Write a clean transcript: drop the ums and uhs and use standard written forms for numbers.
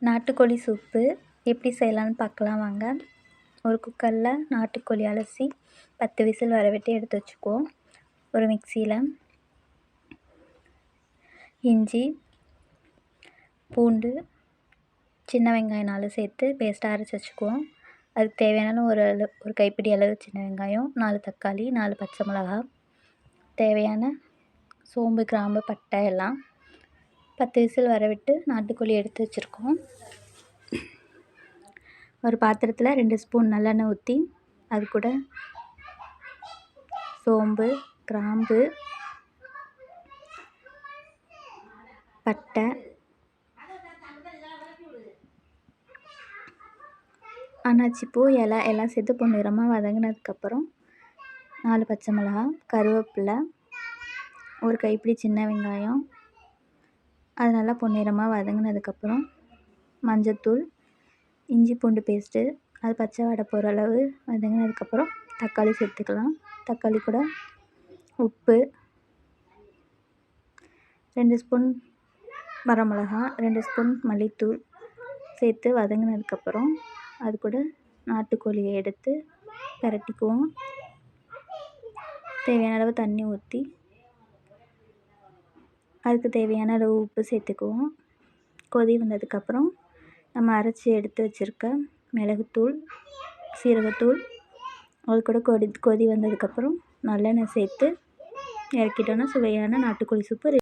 நாட்டுக்கோழி சூப்பு எப்படி செய்யலான்னு பார்க்கலாம் வாங்க. ஒரு குக்கரில் நாட்டுக்கோழி அலசி 10 விசில் வர விட்டு எடுத்து வச்சுக்குவோம். ஒரு மிக்சியில் இஞ்சி, பூண்டு, சின்ன வெங்காயம் 4 சேர்த்து பேஸ்ட்டாக அரைச்சி வச்சுக்குவோம். அதுக்கு தேவையான ஒரு கைப்பிடி அளவு சின்ன வெங்காயம், 4 தக்காளி, 4 பச்சை மிளகா, தேவையான சோம்பு, கிராம்பு, பட்டை எல்லாம் 10 விசில் வர விட்டு நாட்டுக்கோழி எடுத்து வச்சுருக்கோம். ஒரு பாத்திரத்தில் 2 ஸ்பூன் நல்லெண்ணெய் ஊற்றி அது கூட சோம்பு, கிராம்பு, பட்டை, அன்னாச்சிப்பூ, இலை எல்லாம் சேர்த்து பொன்னிறமாக வதங்கினதுக்கப்புறம் 4 பச்சை மிளகா, கருவேப்பிலை, ஒரு கைப்பிடி சின்ன வெங்காயம், அது நல்லா பொன்னிறமாக வதங்கினதுக்கப்புறம் மஞ்சத்தூள், இஞ்சி பூண்டு பேஸ்ட்டு, அது பச்சை வாடை போகிற அளவு வதங்கினதுக்கப்புறம் தக்காளி சேர்த்துக்கலாம். தக்காளி கூட உப்பு, 2 ஸ்பூன் வரமிளகா, 2 ஸ்பூன் மல்லித்தூள் சேர்த்து வதங்கினதுக்கப்புறம் அது கூட நாட்டுக்கோழியை எடுத்து பிரட்டிக்குவோம். தேவையான அளவு தண்ணி ஊற்றி அதுக்கு தேவையான அளவு உப்பு சேர்த்துக்குவோம். கொதி வந்ததுக்கப்புறம் நம்ம அரைச்சி எடுத்து வச்சுருக்க மிளகுத்தூள், சீரகத்தூள், அது கூட கொதி வந்ததுக்கப்புறம் நல்லெண்ணெய் சேர்த்து இறக்கிட்டோன்னா சுவையான நாட்டுக்கோழி சூப்பு